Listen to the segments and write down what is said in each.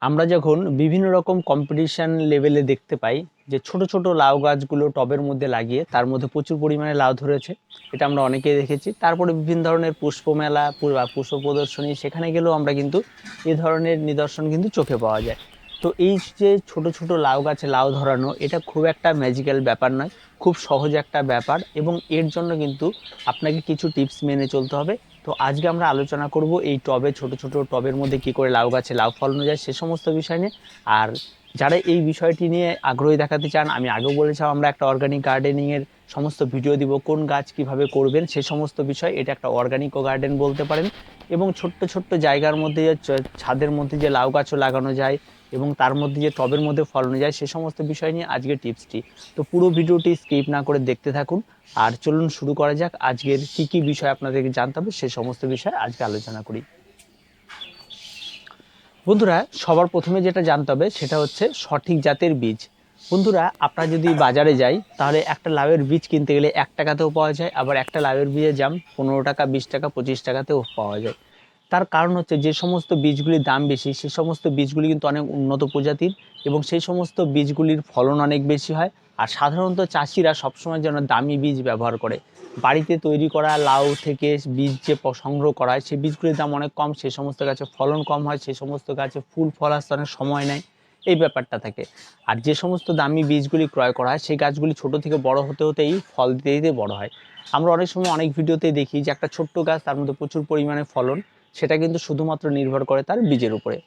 আমরা যখন বিভিন্ন রকম কম্পিটিশন লেভেলে দেখতে পাই যে ছোট ছোট লাউ গাছগুলো টবের মধ্যে লাগিয়ে তার মধ্যে প্রচুর পরিমাণে লাউ ধরেছে, এটা আমরা অনেকেই দেখেছি। তারপরে বিভিন্ন ধরনের পুষ্পমেলা বা পুষ্প প্রদর্শনী, সেখানে গেলেও আমরা কিন্তু এ ধরনের নিদর্শন কিন্তু চোখে পাওয়া যায়। তো এই যে ছোট ছোট লাউ গাছে লাউ ধরানো, এটা খুব একটা ম্যাজিক্যাল ব্যাপার নয়, খুব সহজ একটা ব্যাপার, এবং এর জন্য কিন্তু আপনাকে কিছু টিপস মেনে চলতে হবে। তো আজকে আমরা আলোচনা করব এই টবে, ছোট ছোট টবের মধ্যে কি করে লাউ গাছে লাউ ফলানো যায় সে সমস্ত বিষয় নিয়ে। আর যারা এই বিষয়টি নিয়ে আগ্রহী দেখাতে চান, আমি আগেও বলেছিলাম আমরা একটা অর্গানিক গার্ডেনিংয়ের সমস্ত ভিডিও দিব, কোন গাছ কিভাবে করবেন সে সমস্ত বিষয়। এটা একটা অর্গানিক গার্ডেন বলতে পারেন। এবং ছোট্ট ছোট্ট জায়গার মধ্যে যে ছাদের মধ্যে যে লাউ গাছও লাগানো যায় এবং তার মধ্যে যে টবের মধ্যে ফলানো যায় সে সমস্ত বিষয় নিয়ে আজকের টিপসটি। তো পুরো ভিডিওটি স্কিপ না করে দেখতে থাকুন। আর চলুন শুরু করা যাক, আজকের কি কি বিষয় আপনাদেরকে জানতে হবে সে সমস্ত বিষয়ে আজকে আলোচনা করি। বন্ধুরা, সবার প্রথমে যেটা জানতে হবে সেটা হচ্ছে সঠিক জাতের বীজ। বন্ধুরা, আপনারা যদি বাজারে যাই তাহলে একটা লাউয়ের বীজ কিনতে গেলে 1 টাকাতেও পাওয়া যায়, আবার একটা লাউয়ের বীজের দাম 15 টাকা, 20 টাকা, 25 টাকাতেও পাওয়া যায়। তার কারণ হচ্ছে যে সমস্ত বীজগুলির দাম বেশি সেই সমস্ত বীজগুলি কিন্তু অনেক উন্নত প্রজাতির এবং সেই সমস্ত বীজগুলির ফলন অনেক বেশি হয়। আর সাধারণত চাষিরা সবসময় যেন দামি বীজ ব্যবহার করে। বাড়িতে তৈরি করা লাউ থেকে বীজ যে সংগ্রহ করা হয় সেই বীজগুলির দাম অনেক কম, সেই সমস্ত গাছে ফলন কম হয়, সেই সমস্ত গাছে ফুল ফল আসতে অনেক সময় নেয়, এই ব্যাপারটা থাকে। আর যে সমস্ত দামি বীজগুলি ক্রয় করা হয় সেই গাছগুলি ছোট থেকে বড় হতে হতেই ফল দিতে দিতে বড় হয়। আমরা অনেক সময় অনেক ভিডিওতেই দেখি যে একটা ছোট্ট গাছ, তার মধ্যে প্রচুর পরিমাণে ফলন, সেটা কিন্তু শুধুমাত্র নির্ভর করে তার বীজের উপরে।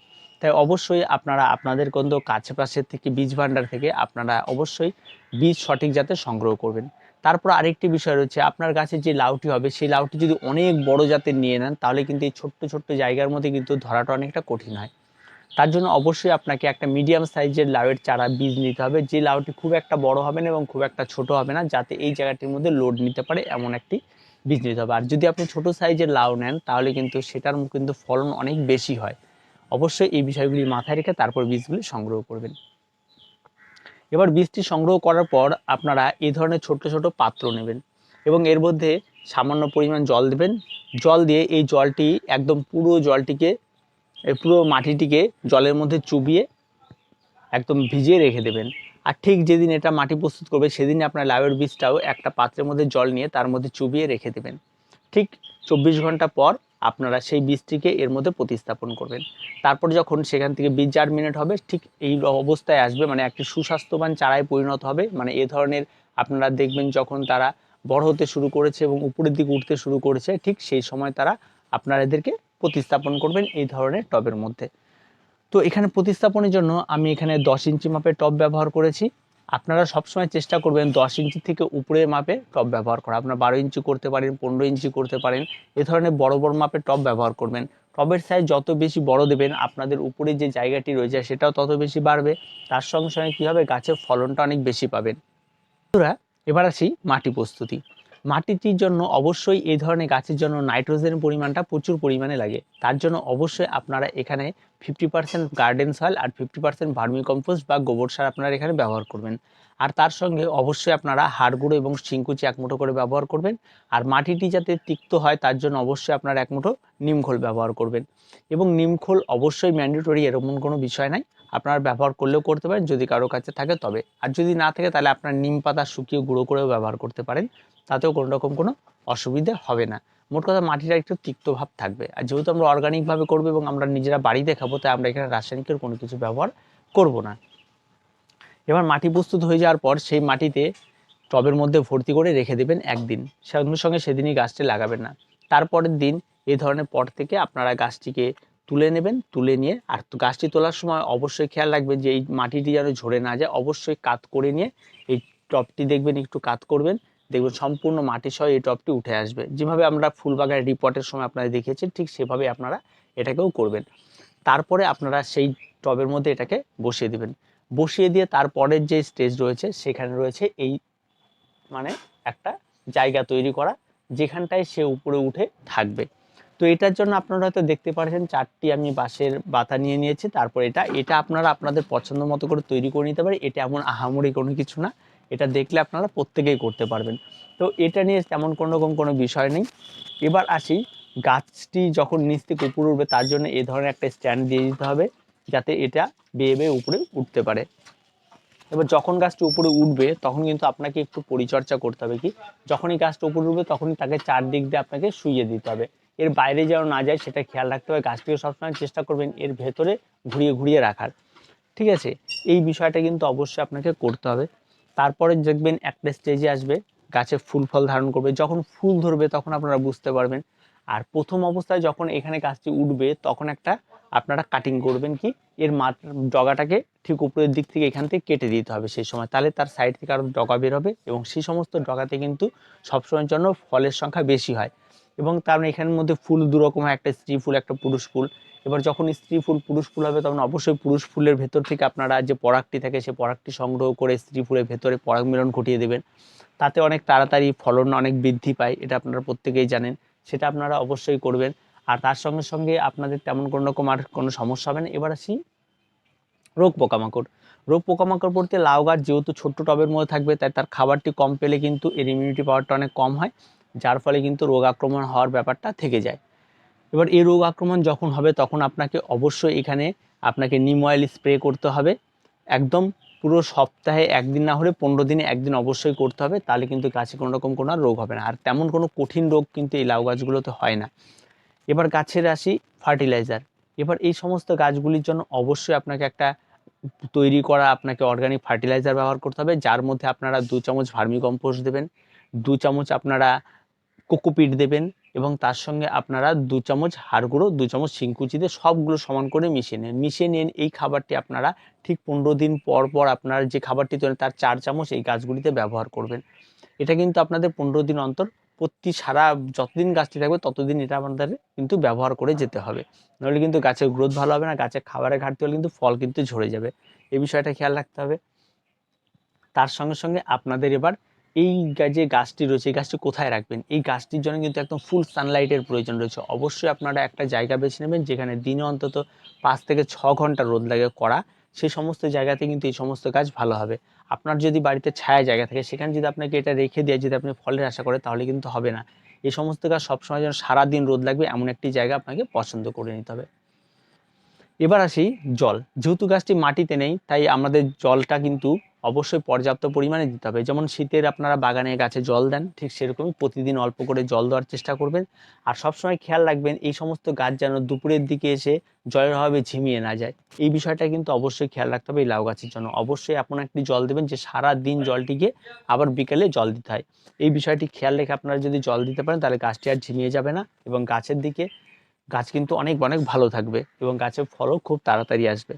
তাই অবশ্যই আপনারা আপনাদের কিন্তু কাছেপাশের থেকে বীজ ভাণ্ডার থেকে আপনারা অবশ্যই বীজ সঠিক জাতের সংগ্রহ করবেন। তারপর আরেকটি বিষয় রয়েছে, আপনার গাছের যে লাউটি হবে সেই লাউটি যদি অনেক বড় জাতের নিয়ে নেন তাহলে কিন্তু এই ছোট্ট ছোট্ট জায়গার মধ্যে কিন্তু ধরাটা অনেকটা কঠিন হয়। তার জন্য অবশ্যই আপনাকে একটা মিডিয়াম সাইজের লাউয়ের চারা বীজ নিতে হবে, যে লাউটি খুব একটা বড় হবে না এবং খুব একটা ছোট হবে না, যাতে এই জায়গাটির মধ্যে লোড নিতে পারে এমন একটি বীজ নিতে হবে। আর যদি আপনি ছোট সাইজের লাউ নেন তাহলে কিন্তু সেটার কিন্তু ফলন অনেক বেশি হয়। অবশ্যই এই বিষয়গুলি মাথায় রেখে তারপর বীজগুলি সংগ্রহ করবেন। এবার বীজটি সংগ্রহ করার পর আপনারা এই ধরনের ছোট ছোট পাত্র নেবেন এবং এর মধ্যে সামান্য পরিমাণ জল দেবেন। জল দিয়ে এই জলটি একদম পুরো জলটিকে, পুরো মাটিটিকে জলের মধ্যে চুবিয়ে একদম ভিজিয়ে রেখে দেবেন। আর ঠিক যেদিন এটা মাটি প্রস্তুত করবে সেদিন আপনার লাউয়ের বীজটাও একটা পাত্রের মধ্যে জল নিয়ে তার মধ্যে চুবিয়ে রেখে দেবেন। ঠিক 24 ঘন্টা পর আপনারা সেই বীজটিকে এর মধ্যে প্রতিস্থাপন করবেন। তারপর যখন সেখান থেকে বীজ জার্মিনেট হবে, ঠিক এই অবস্থায় আসবে, মানে একটি সুস্বাস্থ্যবান চারায় পরিণত হবে। মানে এ ধরনের আপনারা দেখবেন যখন তারা বড় হতে শুরু করেছে এবং উপরের দিকে উঠতে শুরু করেছে, ঠিক সেই সময় তারা আপনারা এদেরকে প্রতিস্থাপন করবেন এই ধরনের টবের মধ্যে। তো এখানে প্রতিস্থাপনের জন্য আমি এখানে 10 ইঞ্চি মাপের টব ব্যবহার করেছি। আপনারা সবসময় চেষ্টা করবেন 10 ইঞ্চি থেকে উপরের মাপে টব ব্যবহার করা। আপনারা 12 ইঞ্চি করতে পারেন, 15 ইঞ্চি করতে পারেন, এ ধরনের বড় বড় মাপের টব ব্যবহার করবেন। টবের সাইজ যত বেশি বড় দেবেন আপনাদের উপরে যে জায়গাটি রয়েছে সেটাও তত বেশি বাড়বে। তার সঙ্গে সঙ্গে কী হবে, গাছের ফলনটা অনেক বেশি পাবেন। বন্ধুরা, এবার আসি মাটি প্রস্তুতি। মাটিটির জন্য অবশ্যই এই ধরনের গাছের জন্য নাইট্রোজেনের পরিমাণটা প্রচুর পরিমাণে লাগে। তার জন্য অবশ্যই আপনারা এখানে 50% গার্ডেন সয়েল আর 50% ভার্মি কম্পোস্ট বা গোবর সার আপনারা এখানে ব্যবহার করবেন। আর তার সঙ্গে অবশ্যই আপনারা হাড় গুঁড়ো এবং শিংকুচি 1 মুঠো করে ব্যবহার করবেন। আর মাটিটি যাতে তিক্ত হয় তার জন্য অবশ্যই আপনারা 1 মুঠো নিমখোল ব্যবহার করবেন। এবং নিমখোল অবশ্যই ম্যান্ডেটরি, এরকম কোনো বিষয় নাই, আপনারা ব্যবহার করলেও করতে পারেন যদি কারো কাছে থাকে তবে। আর যদি না থাকে তাহলে আপনার নিম পাতা শুকিয়ে গুঁড়ো করেও ব্যবহার করতে পারেন, তাতেও কোনো রকম কোনো অসুবিধে হবে না। মোট কথা মাটিটা একটু তিক্ত ভাব থাকবে। আর যেহেতু আমরা অর্গানিকভাবে করবো এবং আমরা নিজেরা বাড়িতে খাবো, তাই আমরা এখানে রাসায়নিকের কোনো কিছু ব্যবহার করব না। এবার মাটি প্রস্তুত হয়ে যাওয়ার পর সেই মাটিতে টবের মধ্যে ভর্তি করে রেখে দেবেন একদিন, সঙ্গে সঙ্গে সেদিনই গাছটি লাগাবেন না। তারপরের দিন এই ধরনের পট থেকে আপনারা গাছটিকে তুলে নেবেন, তুলে নিয়ে আর গাছটি তোলার সময় অবশ্যই খেয়াল রাখবেন যে এই মাটিটি যেন ঝরে না যায়। অবশ্যই কাত করে নিয়ে এই টবটি দেখবেন একটু কাত করবেন, দেখবেন সম্পূর্ণ মাটি সহ এই টবটি উঠে আসবে। যেভাবে আমরা ফুল বাগানের রিপোর্টের সময় আপনারা দেখিয়েছেন ঠিক সেভাবে আপনারা এটাকেও করবেন। তারপরে আপনারা সেই টবের মধ্যে এটাকে বসিয়ে দেবেন। বসিয়ে দিয়ে তারপরের যে স্টেজ রয়েছে সেখানে রয়েছে এই মানে একটা জায়গা তৈরি করা যেখানটায় সে উপরে উঠে থাকবে। তো এটার জন্য আপনারা হয়তো দেখতে পাচ্ছেন 4টি আমি বাঁশের বাতা নিয়ে নিয়েছি। তারপর এটা আপনারা আপনাদের পছন্দ মতো করে তৈরি করে নিতে পারেন। এটা এমন আহামরি কোনো কিছু না, এটা দেখলে আপনারা প্রত্যেকেই করতে পারবেন। তো এটা নিয়ে তেমন কোনো রকম কোনো বিষয় নেই। এবার আসি, গাছটি যখন নিচ থেকে উপরে উঠবে তার জন্য এই ধরনের একটা স্ট্যান্ড দিয়ে দিতে হবে, যাতে এটা বেয়ে বেয়ে উপরে উঠতে পারে। এবার যখন গাছটি উপরে উঠবে তখন কিন্তু আপনাকে একটু পরিচর্যা করতে হবে, কি যখনই গাছটা উপরে উঠবে তখনই তাকে চারদিক দিয়ে আপনাকে শুইয়ে দিতে হবে, এর বাইরে যেন না যায় সেটা খেয়াল রাখতে হবে। গাছটিকে সবসময় চেষ্টা করবেন এর ভেতরে ঘুরিয়ে ঘুরিয়ে রাখার, ঠিক আছে? এই বিষয়টা কিন্তু অবশ্যই আপনাকে করতে হবে। তারপরে দেখবেন একটা স্টেজে আসবে গাছে ফুল ফল ধারণ করবে, যখন ফুল ধরবে তখন আপনারা বুঝতে পারবেন। আর প্রথম অবস্থায় যখন এখানে গাছটি উঠবে তখন একটা আপনারা কাটিং করবেন, কি এর ডগাটাকে ঠিক উপরের দিক থেকে এখান থেকে কেটে দিতে হবে সেই সময়, তাহলে তার সাইড থেকে আরও ডগা বের হবে এবং সেই সমস্ত ডগাতে কিন্তু সবসময়ের জন্য ফলের সংখ্যা বেশি হয়। এবং তার এখানের মধ্যে ফুল দুরকম হয়, একটা স্ত্রী ফুল একটা পুরুষ ফুল। এবার যখন স্ত্রী ফুল পুরুষ ফুল হবে তখন অবশ্যই পুরুষ ফুলের ভেতর থেকে আপনারা যে পরাগটি থাকে সেই পরাগটি সংগ্রহ করে স্ত্রী ফুলের ভেতরে পরাগ মিলন ঘটিয়ে দেবেন, তাতে অনেক তাড়াতাড়ি ফলন অনেক বৃদ্ধি পায়, এটা আপনারা প্রত্যেকেই জানেন, সেটা আপনারা অবশ্যই করবেন। আর তার সঙ্গে সঙ্গে আপনাদের তেমন কোনো রকম আর কোনো সমস্যা হবে না। এবার আসি রোগ পোকামাকড়। রোগ পোকামাকড় বলতে লাউ গাছ যেহেতু ছোট্ট টবের মধ্যে থাকবে তাই তার খাবারটি কম পেলে কিন্তু এর ইমিউনিটি পাওয়ারটা অনেক কম হয়, যার ফলে কিন্তু রোগ আক্রমণ হওয়ার ব্যাপারটা থেকে যায়। এবার এই রোগ আক্রমণ যখন হবে তখন আপনাকে অবশ্যই এখানে আপনাকে নিম অয়েল স্প্রে করতে হবে, একদম পুরো সপ্তাহে একদিন না হলে 15 দিনে একদিন অবশ্যই করতে হবে, তাহলে কিন্তু গাছে কোনো রকম কোনো রোগ হবে না। আর তেমন কোনো কঠিন রোগ কিন্তু এই লাউ গাছগুলোতে হয় না। এবার গাছের আসি ফার্টিলাইজার। এবার এই সমস্ত গাছগুলির জন্য অবশ্যই আপনাকে একটা তৈরি করা আপনাকে অর্গানিক ফার্টিলাইজার ব্যবহার করতে হবে, যার মধ্যে আপনারা 2 চামচ ভার্মিকম্পোস্ট দেবেন, 2 চামচ আপনারা কোকোপিট দেবেন এবং তার সঙ্গে আপনারা 2 চামচ হাড় গুঁড়ো 2 চামচ শিংকুচি দিয়ে সবগুলো সমান করে মিশিয়ে নিন। এই খাবারটি আপনারা ঠিক 15 দিন পর পর আপনার যে খাবারটি তৈরি তার 4 চামচ এই গাছগুলিতে ব্যবহার করবেন। এটা কিন্তু আপনাদের 15 দিন অন্তর সারা যতদিন গাছটি থাকবে ততদিন এটা আপনাদের কিন্তু ব্যবহার করে যেতে হবে, নাহলে কিন্তু গাছের গ্রোথ ভালো হবে না, গাছের খাবারের ঘাটতি হলে কিন্তু ফল কিন্তু ঝরে যাবে, এই বিষয়টা খেয়াল রাখতে হবে। তার সঙ্গে সঙ্গে আপনাদের এবার এই যে গাছটি রয়েছে এই গাছটি কোথায় রাখবেন, এই গাছটির জন্য কিন্তু একদম ফুল সানলাইটের প্রয়োজন রয়েছে। অবশ্যই আপনারা একটা জায়গা বেছে নেবেন যেখানে দিনে অন্তত 5 থেকে 6 ঘন্টা রোদ লাগে কড়া, সেই সমস্ত জায়গাতে কিন্তু এই সমস্ত গাছ ভালো হবে। আপনার যদি বাড়িতে ছায়া জায়গা থাকে সেখানে যদি আপনাকে এটা রেখে দিয়ে যদি আপনি ফলের আশা করেন তাহলে কিন্তু হবে না। এই সমস্ত গাছ সবসময় যেন সারাদিন রোদ লাগবে এমন একটি জায়গা আপনাকে পছন্দ করে নিতে হবে। এবার আসি জল। যেহেতু গাছটি মাটিতে নেই তাই আমাদের জলটা কিন্তু অবশ্যই পর্যাপ্ত পরিমাণে দিতে হবে। যেমন শীতের আপনারা বাগানে গাছে জল দেন ঠিক সেরকমই প্রতিদিন অল্প করে জল দেওয়ার চেষ্টা করবেন। আর সবসময় খেয়াল রাখবেন এই সমস্ত গাছ যেন দুপুরের দিকে এসে জলের অভাবে ঝিমিয়ে না যায়, এই বিষয়টা কিন্তু অবশ্যই খেয়াল রাখতে হবে এই লাউ গাছের জন্য। অবশ্যই এমন একটি জল দেবেন যে সারা দিন জলটিকে আবার বিকেলে জল দিতে হয়, এই বিষয়টি খেয়াল রেখে আপনারা যদি জল দিতে পারেন তাহলে গাছটি আর ঝিমিয়ে যাবে না এবং গাছ কিন্তু অনেক অনেক ভালো থাকবে এবং গাছের ফলও খুব তাড়াতাড়ি আসবে।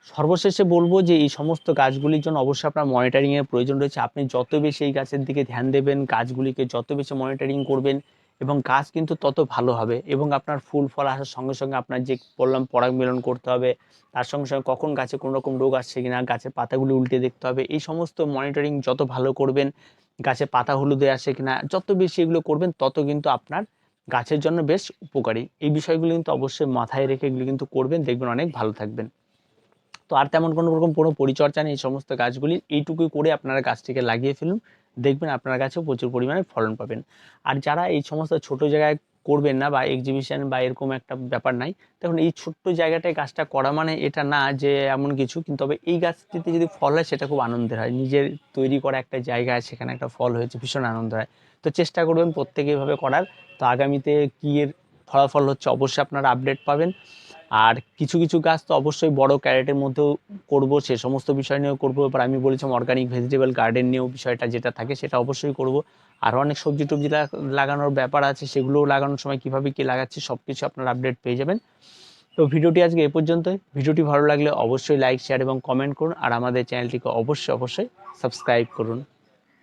সর্বশেষে বলবো যে এই সমস্ত গাছগুলির জন্য অবশ্যই আপনার মনিটরিংয়ের প্রয়োজন রয়েছে। আপনি যত বেশি এই গাছের দিকে ধ্যান দেবেন, গাছগুলিকে যত বেশি মনিটরিং করবেন এবং গাছ কিন্তু তত ভালো হবে এবং আপনার ফুল ফল আসার সঙ্গে সঙ্গে আপনার যে বললাম পরাগ মিলন করতে হবে, তার সঙ্গে সঙ্গে কখন গাছে কোনো রকম রোগ আসছে কিনা, গাছের পাতাগুলি উল্টে দেখতে হবে। এই সমস্ত মনিটরিং যত ভালো করবেন, গাছে পাতা হলুদে আসে কিনা যত বেশি এগুলো করবেন তত কিন্তু আপনার গাছের জন্য বেশ উপকারী। এই বিষয়গুলো কিন্তু অবশ্যই মাথায় রেখে এগুলো কিন্তু করবেন, দেখবেন অনেক ভালো থাকবেন। তো আর তেমন কোনো রকম কোনো পরিচর্যা নেই, এই সমস্ত গাছগুলি এইটুকুই করে আপনারা গাছটিকে লাগিয়ে ফেলুন, দেখবেন আপনার গাছেও প্রচুর পরিমাণে ফলন পাবেন। আর যারা এই সমস্ত ছোট জায়গায় করবেন না বা এক্সিবিশন বা এরকম একটা ব্যাপার নাই, দেখুন এই ছোট্ট জায়গাটায় গাছটা করা মানে এটা না যে এমন কিছু, কিন্তু তবে এই গাছটিতে যদি ফল হয় সেটা খুব আনন্দের হয়, নিজের তৈরি করা একটা জায়গায় সেখানে একটা ফল হয়েছে ভীষণ আনন্দ হয়। তো চেষ্টা করবেন প্রত্যেকে এভাবে করার। তো আগামীতে কী এর ফলাফল হচ্ছে অবশ্যই আপনারা আপডেট পাবেন। আর কিছু কিছু গাছ তো অবশ্যই বড় ক্যারেটের মধ্যেও করব, সে সমস্ত বিষয় নিয়েও করবো। এবার আমি বলেছিলাম অর্গানিক ভেজিটেবল গার্ডেন নিয়েও বিষয়টা যেটা থাকে সেটা অবশ্যই করব। আরও অনেক সবজি টবজি লাগানোর ব্যাপার আছে, সেগুলোও লাগানোর সময় কীভাবে কী লাগাচ্ছি সব কিছু আপনারা আপডেট পেয়ে যাবেন। তো ভিডিওটি আজকে এ পর্যন্তই। ভিডিওটি ভালো লাগলে অবশ্যই লাইক শেয়ার এবং কমেন্ট করুন আর আমাদের চ্যানেলটিকে অবশ্যই সাবস্ক্রাইব করুন।